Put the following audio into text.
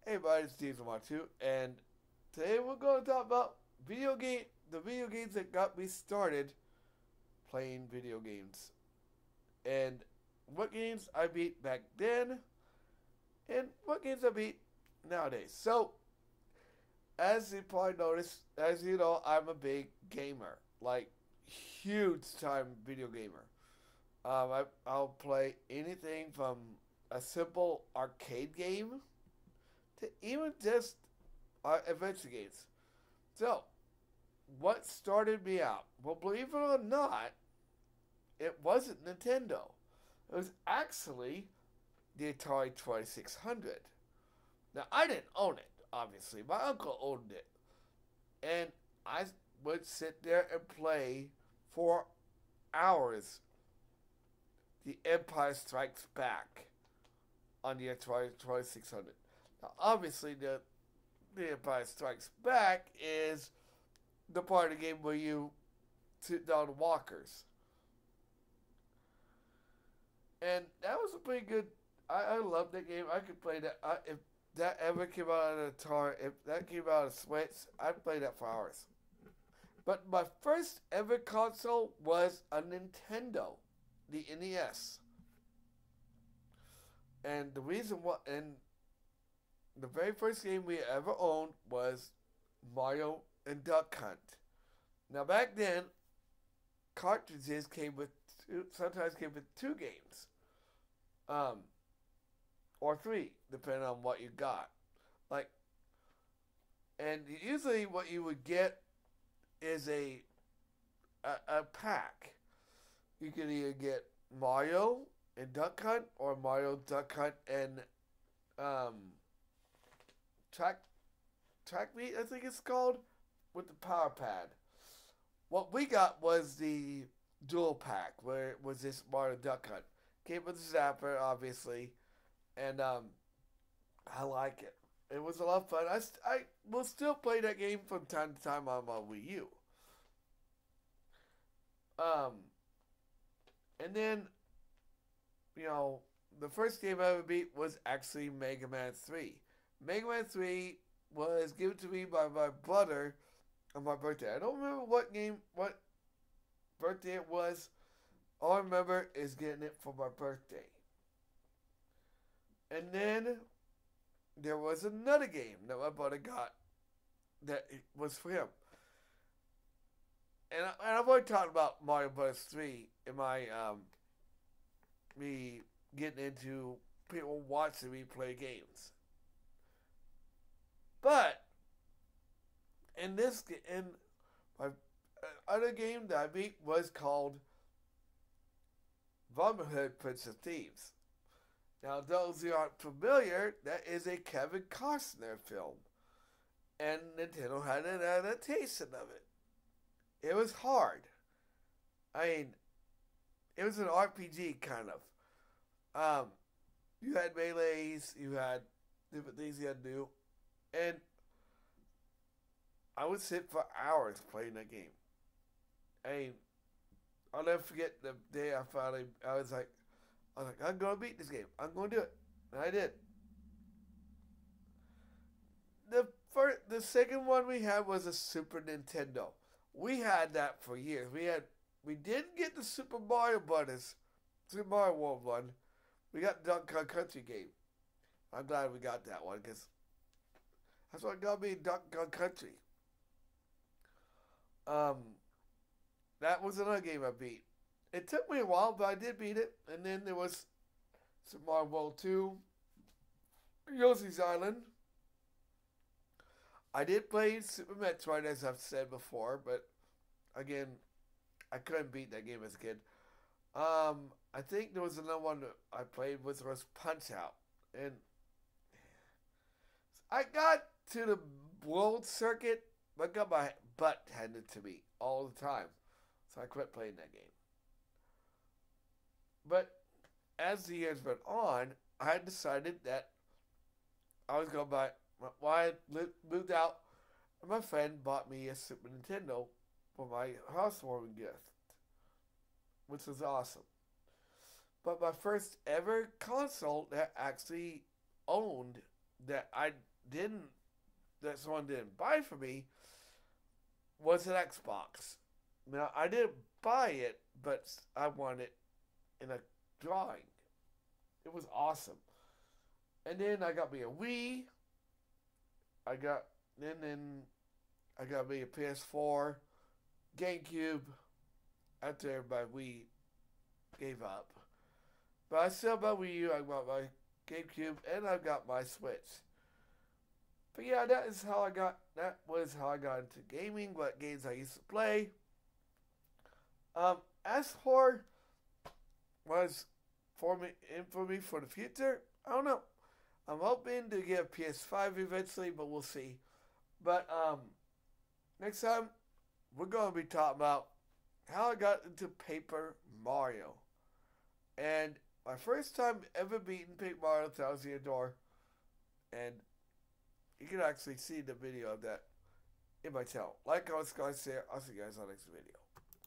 Hey everybody, it's Diesel2, and today we're going to talk about the video games that got me started playing video games, and what games I beat back then, and what games I beat nowadays. So, as you probably noticed, as you know, I'm a big gamer, like huge time video gamer. I'll play anything from a simple arcade game to even just adventure games. So, what started me out? Well, believe it or not, it wasn't Nintendo. It was actually the Atari 2600. Now, I didn't own it, obviously. My uncle owned it. And I would sit there and play for hours The Empire Strikes Back on the Atari 2600. Now, obviously, the Empire Strikes Back is the part of the game where you sit down walkers. And that was a pretty good. I love that game. I could play that. If that ever came out on Atari, if that came out on Switch, I'd play that for hours. But my first ever console was a Nintendo, the NES. And the very first game we ever owned was Mario and Duck Hunt. Now back then, cartridges sometimes came with two games, um, or three, depending on what you got. Like, and usually what you would get is a pack. You could either get Mario and Duck Hunt or Mario Duck Hunt and um, track track meet, I think it's called, with the power pad. What we got was the dual pack, where it was this Mario Duck Hunt. Came with the Zapper, obviously, and I like it. It was a lot of fun. I will still play that game from time to time on my Wii U. Um, and then, you know, the first game I ever beat was actually Mega Man 3. Mega Man 3 was given to me by my brother on my birthday. I don't remember what birthday it was. All I remember is getting it for my birthday. And then there was another game that my brother got that it was for him. And I've already talked about Mario Bros. 3 in my me getting into people watching me play games. But in my other game that I beat was called Robin Hood Prince of Thieves. Now, those who aren't familiar, that is a Kevin Costner film, and Nintendo had an adaptation of it. It was hard. I mean, it was an RPG kind of. Um, you had melees, you had different things you had to do, and I would sit for hours playing that game. I mean, I'll never forget the day I finally. I was like, I'm gonna beat this game. I'm gonna do it, and I did. The second one we had was a Super Nintendo. We had that for years. We didn't get the Super Mario Brothers, Super Mario World one. We got Donkey Kong Country game. I'm glad we got that one because that's what got me Donkey Kong Country. Um, that was another game I beat. It took me a while, but I did beat it. And then there was Super Mario World 2, Yoshi's Island. I did play Super Metroid, as I've said before, but again, I couldn't beat that game as a kid. I think there was another one that I played was Punch Out, and I got to the world circuit, but got my butt handed to me all the time, so I quit playing that game. But as the years went on, I decided that I was going to buy. Well, I moved out, and my friend bought me a Super Nintendo for my housewarming gift, which was awesome. But my first ever console that actually owned that I didn't, that someone didn't buy for me was an Xbox. Now, I didn't buy it, but I won it in a drawing. It was awesome. And then I got me a Wii. I got, then I got me a PS4, GameCube, after my Wii gave up. But I still have my Wii U, I got my GameCube, and I've got my Switch. But yeah, that was how I got into gaming, what games I used to play. As for what's for me for the future, I don't know. I'm hoping to get a PS5 eventually, but we'll see. But next time we're gonna be talking about how I got into Paper Mario. And my first time ever beating Paper Mario Thousand Year Door. And you can actually see the video of that in my channel. Like I was going to say, I'll see you guys on the next video.